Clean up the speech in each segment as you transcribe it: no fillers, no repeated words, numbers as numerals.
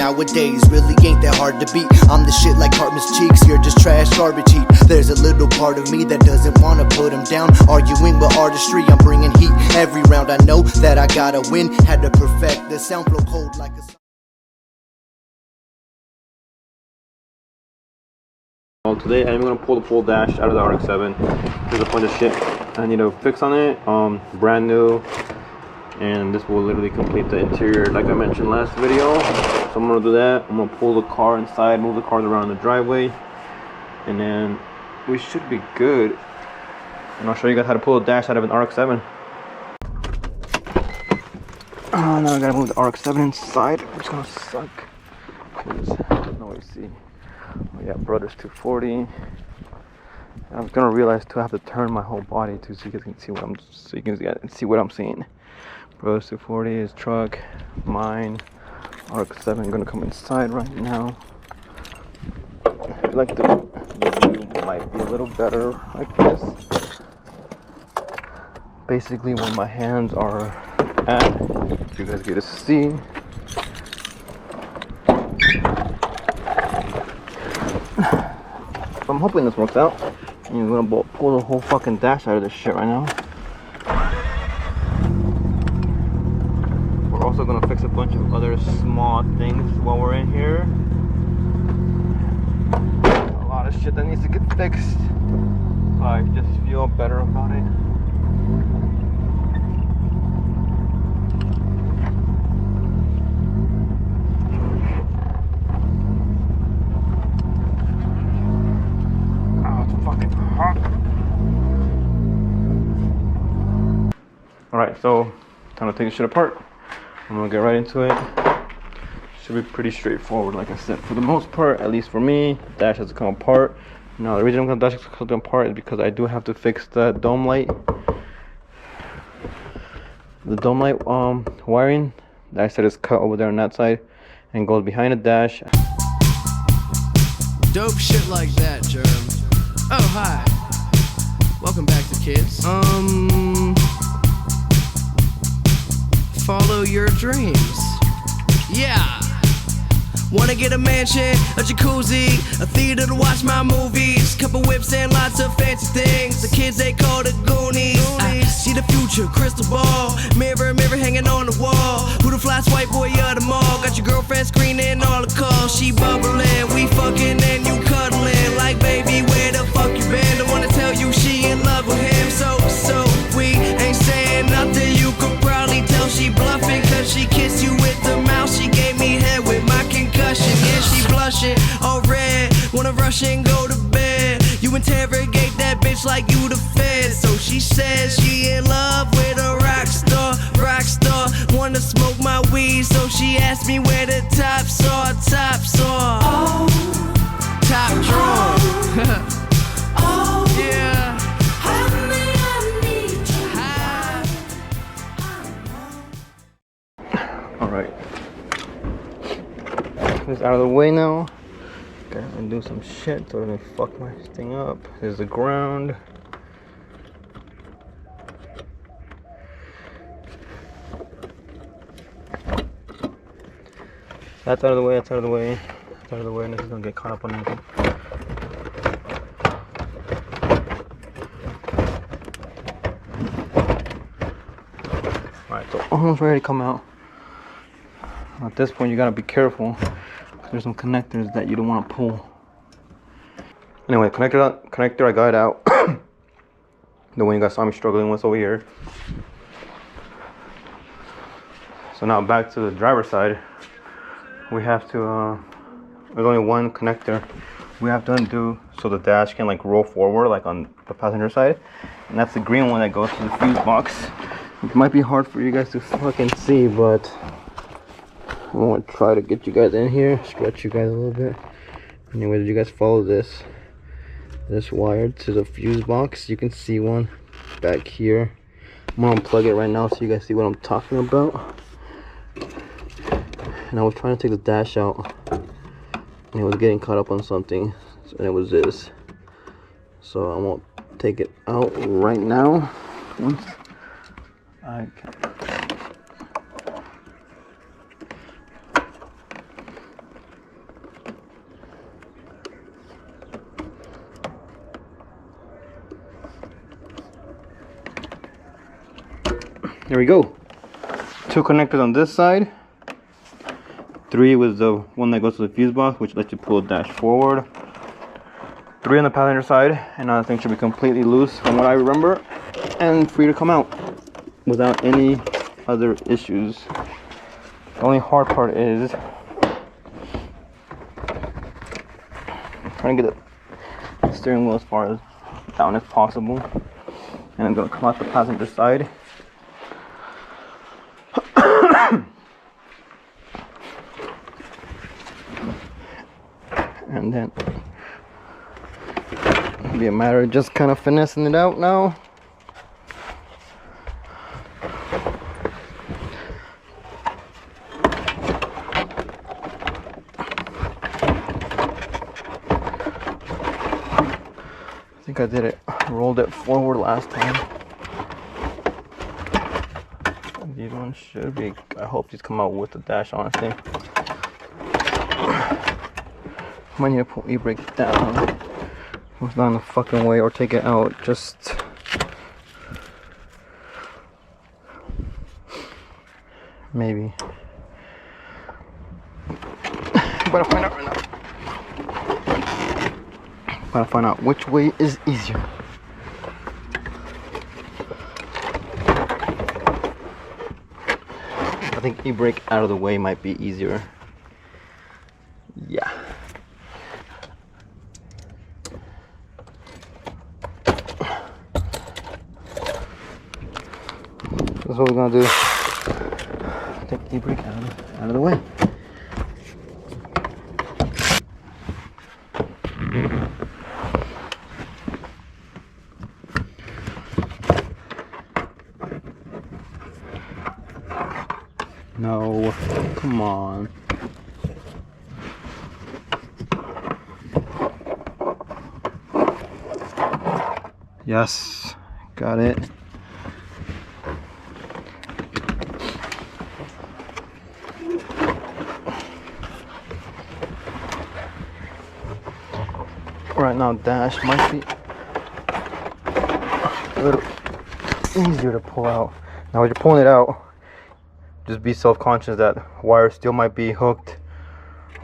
nowadays really ain't that hard to beat. I'm the shit like Hartman's cheeks, you're just trash garbage heap. There's a little part of me that doesn't wanna put him down. Arguing with artistry, I'm bringing heat every round. I know that I gotta win, had to perfect the sound, flow cold like a... Well, today I'm gonna pull the full dash out of the RX7. There's a bunch of shit I need to fix on it, brand new, and this will literally complete the interior like I mentioned last video. So I'm gonna do that. I'm gonna pull the car inside, move the cars around the driveway, and then we should be good. And I'll show you guys how to pull the dash out of an RX7. Now I gotta move the RX7 inside, which is gonna suck. No AC. Oh yeah, Brothers 240. I'm gonna realize too I have to turn my whole body too, so you guys can see what I'm seeing. Brothers 240 is truck, mine, RX7. Gonna come inside right now. I feel like the view might be a little better like this. Basically, where my hands are at, if you guys get to see. I'm hoping this works out. I'm gonna pull the whole fucking dash out of this shit right now. We're also gonna fix a bunch of other small things while we're in here. A lot of shit that needs to get fixed. So I just feel better about it. Alright, so time to take this shit apart. I'm gonna get right into it. Should be pretty straightforward, like I said, for the most part, at least for me. The dash has to come apart. Now the reason I'm gonna dash come apart is because I do have to fix the dome light. The dome light wiring that I said is cut over there on that side and goes behind the dash. Dope shit like that, Germ. Oh, hi. Welcome back to kids. Follow your dreams. Yeah. Wanna get a mansion, a jacuzzi, a theater to watch my movies, couple whips and lots of fancy things. The kids they call the Goonies. I see the future, crystal ball, mirror, mirror hanging on the wall. Who the fly white boy of the mall? Got your girlfriend screening all the calls. She bubbling, we fucking and you cuddling. Like baby, where the fuck you been? Don't wanna tell you she in love with him. So we ain't saying nothing. You could probably tell she bluffing, cause she kissed you with the mouth. She gave me head with my concussion. Yeah, she blushing, all red. Wanna rush and go to bed. You interrogate that bitch like you the fed. So she says she in love with a rock star. Wanna smoke my weed, so she asked me where the tops are. Oh, top drawer. Oh, yeah. Alright. This out of the way now. Gotta do some shit so I don't fuck my thing up. There's the ground. That's out of the way, that's out of the way. That's out of the way, and this is gonna get caught up on anything. Alright, so almost ready to come out. At this point, you gotta be careful. There's some connectors that you don't want to pull. Anyway, connector I got out. The one you guys saw me struggling with over here. So now back to the driver's side. We have to, there's only one connector we have to undo so the dash can like roll forward like on the passenger side. And that's the green one that goes to the fuse box. It might be hard for you guys to fucking see, but I'm gonna try to get you guys in here, stretch you guys a little bit. Anyways, you guys follow this wire to the fuse box. You can see one back here. I'm gonna unplug it right now so you guys see what I'm talking about. And I was trying to take the dash out and it was getting caught up on something, and it was this. So I won't take it out right now. Once I can. There we go. 2 connectors on this side. 3 with the one that goes to the fuse box, which lets you pull the dash forward. 3 on the passenger side, and now the thing should be completely loose from what I remember, and free to come out without any other issues. The only hard part is trying to get the steering wheel as far as down as possible, and I'm going to come out the passenger side. And then it'll be a matter of just kind of finessing it out now. I think I did it, rolled it forward last time. These ones should be, I hope these come out with the dash, honestly. Might need to pull e-brake down. It's not in the fucking way, or take it out. Just maybe. Gotta find out right now. Gotta find out which way is easier. I think e-brake out of the way might be easier. Yeah. That's what we're gonna do. Take the e-brake out of the way. No, come on. Yes, got it. Right now, dash might be a little easier to pull out. Now, when you're pulling it out, just be self-conscious that wire still might be hooked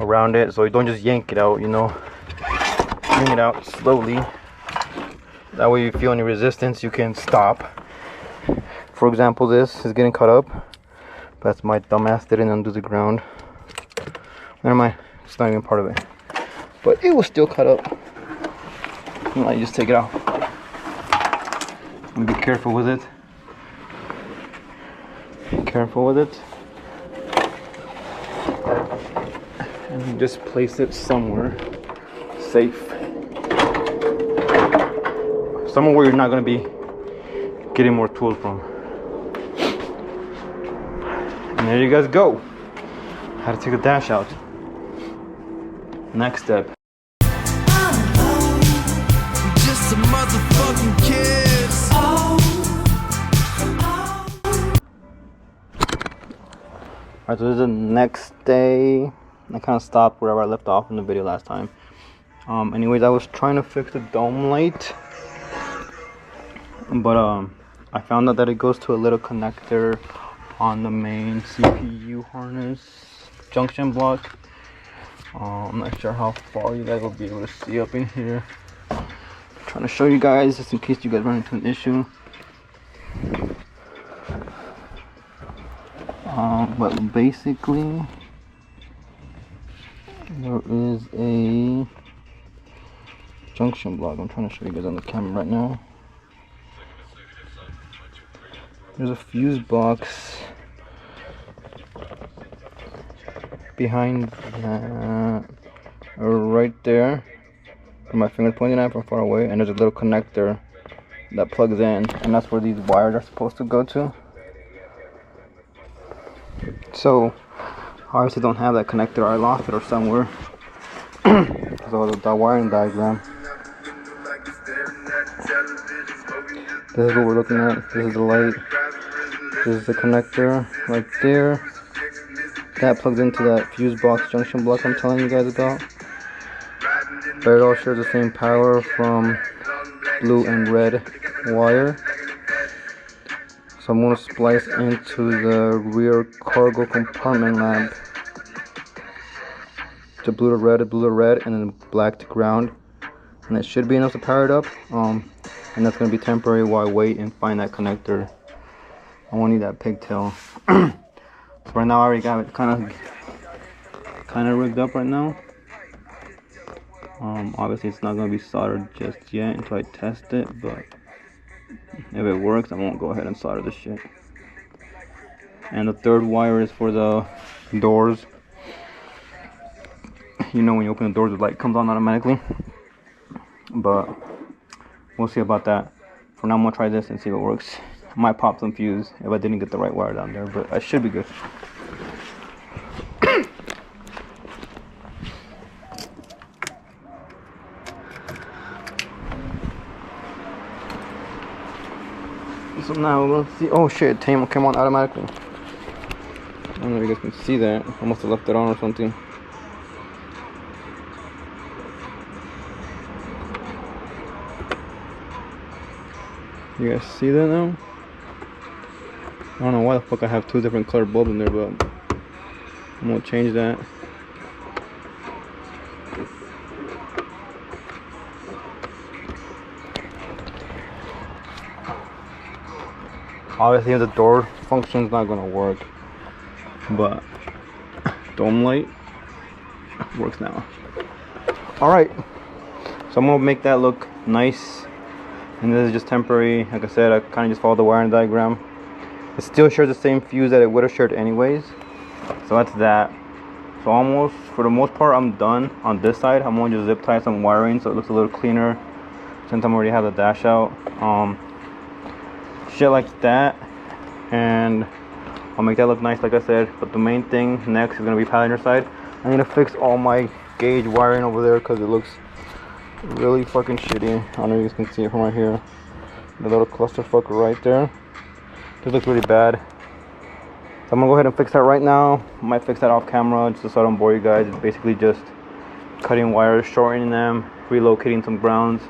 around it, so you don't just yank it out, you know. Bring it out slowly. That way, if you feel any resistance, you can stop. For example, this is getting cut up. That's my dumbass didn't undo the ground. Never mind, it's not even part of it. But it was still cut up. And I just take it out. And be careful with it. Be careful with it. And just place it somewhere safe. Somewhere where you're not going to be getting more tools from. And there you guys go. How to take the dash out. Next step. Just some motherfucking kids. Alright, so this is the next day. I kind of stopped wherever I left off in the video last time. Anyways, I was trying to fix the dome light. But I found out that it goes to a little connector on the main CPU harness junction block. I'm not sure how far you guys will be able to see up in here. I'm trying to show you guys just in case you guys run into an issue. But basically there is a junction block. I'm trying to show you guys on the camera right now. There's a fuse box behind that, right there, where my finger's pointing at from far away, and there's a little connector that plugs in, and that's where these wires are supposed to go to. So I obviously don't have that connector. I lost it or somewhere. So the wiring diagram. This is what we're looking at. This is the light. This is the connector right there. That plugs into that fuse box junction block I'm telling you guys about. But it all shares the same power from blue and red wire. So I'm gonna splice into the rear cargo compartment lamp. To blue to red, and then black to ground. And that should be enough to power it up. And that's gonna be temporary while I wait and find that connector. I won't need that pigtail. So right now I already got it kind of rigged up right now. Obviously it's not gonna be soldered just yet until I test it, but if it works, I won't go ahead and solder this shit. And the third wire is for the doors. You know, when you open the doors, the light comes on automatically. But we'll see about that. For now, I'm gonna try this and see if it works. I might pop some fuse if I didn't get the right wire down there, but I should be good. So now let's see. Oh shit, Tame came on automatically. I don't know if you guys can see that. I must have left it on or something. You guys see that now? I don't know why the fuck I have two different colored bulbs in there, but I'm gonna change that. Obviously the door function's not gonna work, but dome light works now. Alright, so I'm gonna make that look nice. And this is just temporary. Like I said, I kind of just followed the wiring diagram. It still shares the same fuse that it would have shared anyways. So that's that. So almost, for the most part, I'm done on this side. I'm going to just zip tie some wiring so it looks a little cleaner since I'm already have the dash out. Shit like that. And I'll make that look nice like I said. But the main thing next is going to be passenger side. I need to fix all my gauge wiring over there because it looks really fucking shitty. I don't know if you guys can see it from right here. The little clusterfuck right there. This looks really bad. So I'm gonna go ahead and fix that right now. I might fix that off camera just so I don't bore you guys. It's basically just cutting wires, shortening them, relocating some grounds,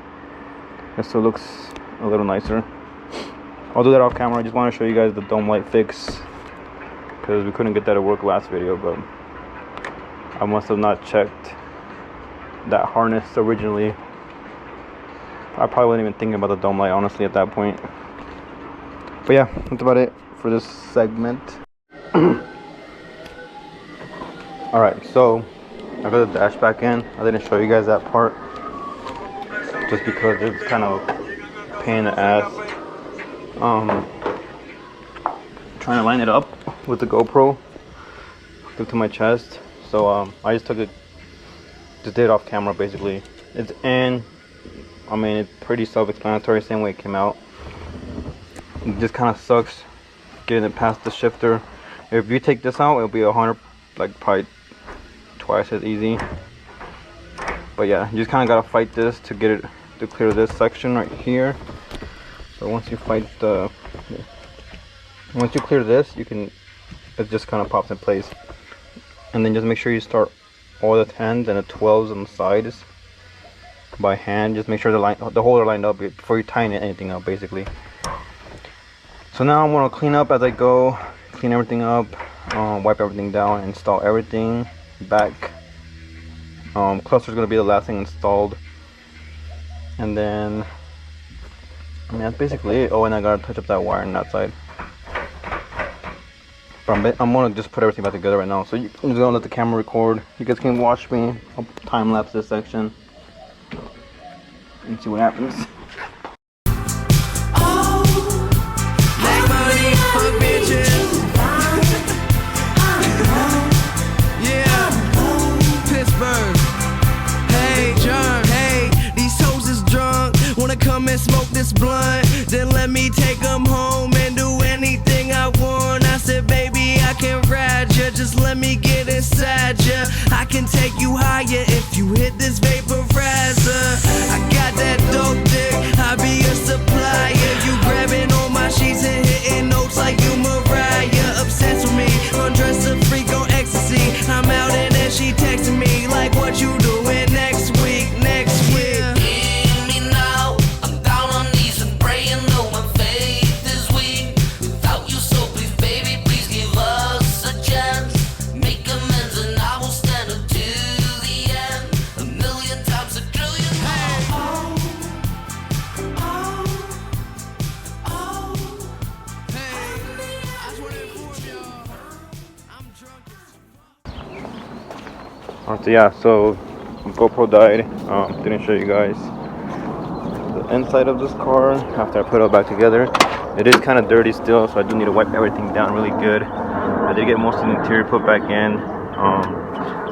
just so it looks a little nicer. I'll do that off camera. I just want to show you guys the dome light fix because we couldn't get that to work last video, but I must have not checked that harness originally. I probably wasn't even thinking about the dome light honestly at that point. But yeah, that's about it for this segment. Alright, so I got the dash back in. I didn't show you guys that part just because it's kind of a pain in the ass. Trying to line it up with the GoPro hooked up to my chest. So I just took it, just did it off camera basically. It's in. I mean, it's pretty self-explanatory, same way it came out. It just kind of sucks getting it past the shifter. If you take this out, it'll be 100, like probably twice as easy. But yeah, you just kind of gotta fight this to get it to clear this section right here. So once you fight the, once you clear this, you can, it just kind of pops in place. And then just make sure you start all the 10s and the 12s on the sides by hand. Just make sure the holes are lined up before you tighten anything up basically. So now I'm gonna clean up as I go, clean everything up, wipe everything down, install everything back. Cluster's gonna be the last thing installed, and then I mean that's basically it. Oh, and I gotta touch up that wire on that side. But I'm gonna just put everything back together right now. So I'm just gonna let the camera record. You guys can watch me. I'll time lapse this section and see what happens. Come and smoke this blunt, then let me take them home and do anything I want. I said, baby, I can ride ya, just let me get inside ya. I can take you higher if you hit this vaporizer. I got that dope dick, I'll be your supplier. You grabbing on my sheets and hitting notes like you Mariah. Obsessed with me, undress a freak on ecstasy. I'm out and then she texting me like, what you doing next week, next week? So yeah, so GoPro died. Didn't show you guys the inside of this car after I put it all back together. It is kind of dirty still, so I do need to wipe everything down really good. I did get most of the interior put back in.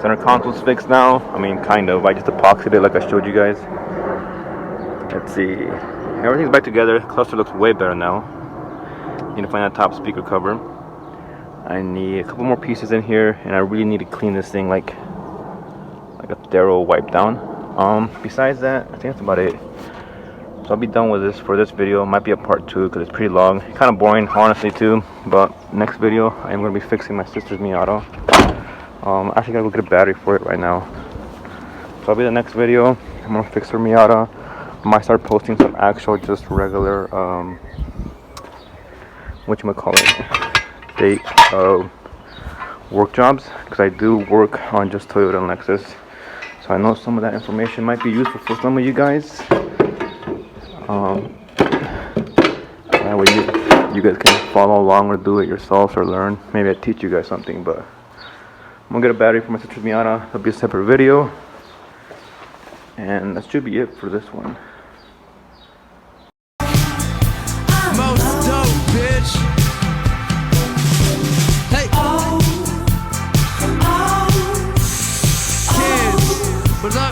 Center console's fixed now. I mean, kind of. I just epoxied it like I showed you guys. Let's see. Everything's back together. Cluster looks way better now. Need to find that top speaker cover. I need a couple more pieces in here, and I really need to clean this thing like a thorough wipe down. Besides that, I think that's about it. So I'll be done with this for this video. Might be a part 2 because it's pretty long. Kind of boring, honestly, too. But next video, I am going to be fixing my sister's Miata. Actually, gotta go get a battery for it right now. So that'll be the next video. I'm gonna fix her Miata. I might start posting some actual, just regular, date work jobs, because I do work on just Toyota and Lexus. So I know some of that information might be useful for some of you guys. That way you guys can follow along or do it yourselves or learn. Maybe I teach you guys something, but I'm gonna get a battery for my sister's Miata. That'll be a separate video. And that should be it for this one. Most dope, bitch. Hey. Kids, what's up?